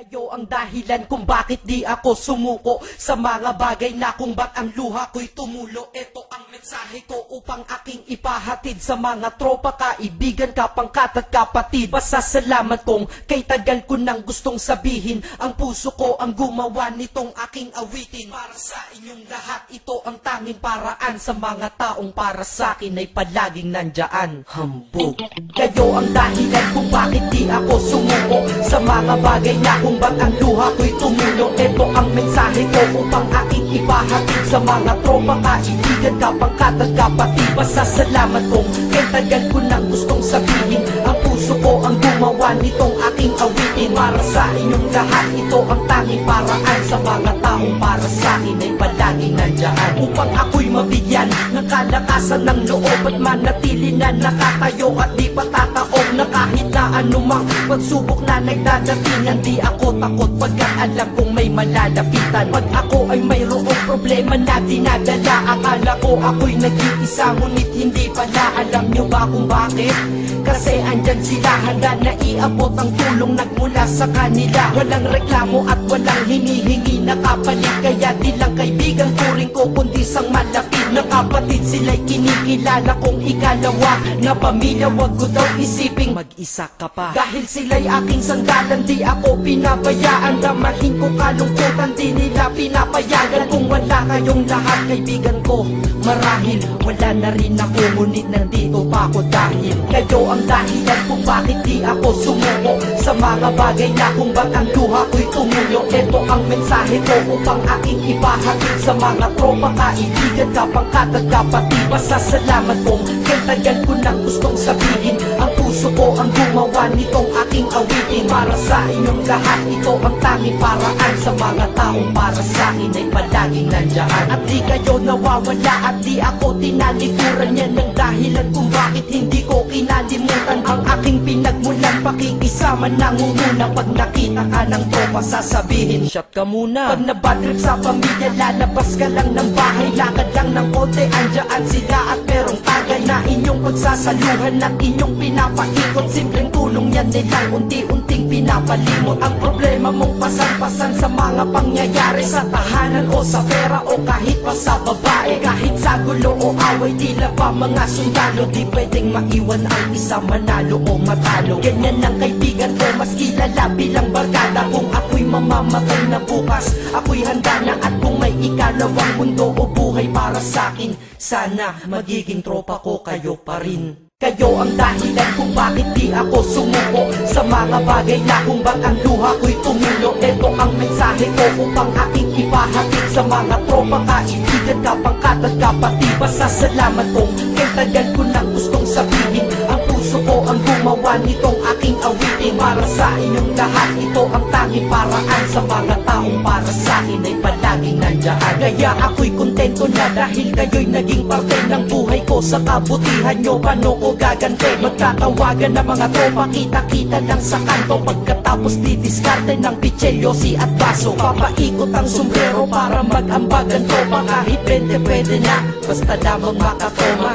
Kayo ang dahilan kung bakit di ako sumuko sa mga bagay na kung ba't ang luha ko'y tumulo. Ito ang mensahe ko upang aking ipahatid sa mga tropa, kaibigan, kapangkat at kapatid. Pasasalamat kong kay tagal ko nang gustong sabihin. Ang puso ko ang gumawa nitong aking awitin. Para sa inyong lahat, ito ang tanging paraan. Sa mga taong para sa akin ay palaging nandyan. Hambog. Kayo ang dahilan kung bakit di ako sumuko sa mga bagay na kung ba't ang luha ko'y tumulo. Ito ang mensahe ko upang aking ipahatid sa mga tropa, kaibigan, kapangkat at kapatid. Pasasalamat kong kay tagal ko nang gustong sabihin. Ang puso ko ang gumawa nitong aking awitin. Para sa inyong lahat, ito ang tanging paraan. Sa mga taong para sa akin ay palaging nandyan. Upang ako'y mabigyan ng kalakasan ng loob at manatili na nakatayo at di patataob na kahit na anumang pagsubok na nagdadatingan. Di ako takot pagkat alam kong may malalapitan. Pag ako ay mayroong problema na dinadala, akala ko ako'y nag-iisa, ngunit hindi pala. Alam nyo ba kung bakit? Kasi andyan sila, handa na iabot ang tulong nagmula sa kanila. Walang reklamo at walang hinihingi na kapalit. Kaya di lang kaibigan turing ko kundi sang malapit na kapatid. Sila'y kinikilala kong ikalawa na pamilya. Wag ko daw isiping mag-isa ka pa. Dahil sila'y aking sanggalan, di ako pinabayaan. Damahin ko kalungkutan, di nila pinapayagan. Kung wala kayong lahat kaibigan ko, marahil wala na rin ako. Ngunit nandito pa ako dahil kayo ang dahilan kung bakit di ako sumuko sa mga bagay na kung ba't ang luha ko'y tumulo. Ito ang mensahe ko upang aking ipahatid sa mga tropa, kaibigan, kapangkat at kapatid. Pasasalamat kong kay tagal ko nang gustong sabihin. Ang puso ko ang gumawa nitong aking awitin. Para sa inyong lahat, ito ang tanging paraan. Sa mga taong para sa akin ay palaging nandyan. At di kayo nawawala at di ako tinalikuran. Yan ang dahilan kung bakit hindi ko kinalimutan ang aking pinagmulan. Pakikisama nangunguna. Pag nakita ka ng tropa sasabihin, shot ka muna. Pag nabatrip sa pamilya, lalabas ka lang ng bahay. Lakad lang ng konti, andyan sila at merong tagay na inyong pagsasaluhan at inyong pinapaikot. Simpleng tulong yan nilang unti-unting pinapalimot. Ang problema mong pasan-pasan sa mga pangyayari sa tahanan o sa pera o kahit pa sa babae. Kahit sa gulo o away, tila pa mga sundalo. Di pwedeng maiwan ang isa, manalo o matalo. Ganyan ang kaibigan ko, mas kilala bilang barkada. Kung ako'y mamamatay na bukas, ako'y handa na. At kung may ikalawang mundo o buhay para sa akin, sana magiging tropa ko kayo pa rin. Kayo ang dahilan kung bakit di ako sumuko sa mga bagay na kung ba't ang luha ko'y tumulo. Ito ang mensahe ko upang aking ipahatid sa mga tropa, kaibigan, kapangkat at kapatid. Pasasalamat kong kay tagal ko nang gustong sabihin. Ang puso ko ang gumawa nitong aking awitin. Para sa inyong lahat, ito ang tanging paraan. Sa mga taong para sa akin ay palaging nandyan. Kaya ako'y kontento na dahil kayo'y naging parte ng buhay ko. Sa kabutihan nyo, paano ko gagante? Magtatawagan ng mga tropa, kita-kita lang sa kanto. Pagkatapos didiskarte ng pitselyosi at baso. Papaikot ang sombrero para mag-ambag ang tropa. Kahit 20 pwede na, basta lamang makatoma.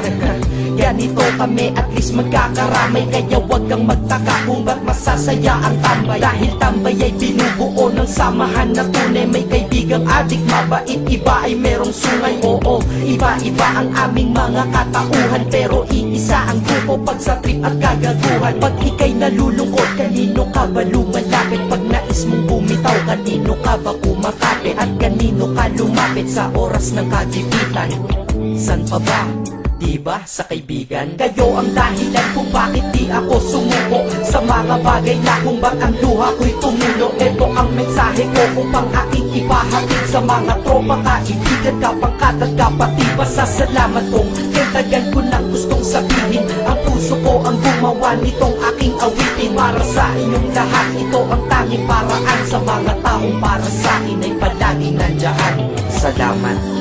Ganito kami, at least magkakaramay. Kaya wag kang magtaka kung ba't masasaya ang tambay. Dahil tambay ay binubuo ng samahan na tunay. May kaibigang adik, mabait, iba ay merong sungay. Oo, iba-iba ang aming mga katauhan, pero iisa ang grupo pag sa trip at kagaguhan. Pag ika'y nalulungkot, kanino ka ba lumalapit? Pag nais mong bumitaw, kanino ka ba kumakapit? At kanino ka lumapit sa oras ng kagipitan? San pa ba? Diba sa kaibigan? Kayo ang dahilan kung bakit di ako sumuko sa mga bagay na kung ba't ang luha ko'y tumulo. Ito ang mensahe ko upang aking ipahatid sa mga tropa, kaibigan, kapangkat at kapatid. Pasasalamat kong kay tagal ko nang gustong sabihin. Ang puso ko ang gumawa nitong aking awitin. Para sa inyong lahat, ito ang tanging paraan. Sa mga taong para sa akin ay palaging nandyan. Salamat.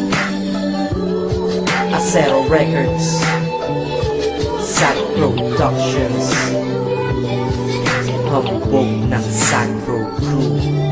Acero Records, Sad Productions, hambog ng Sacro Crew.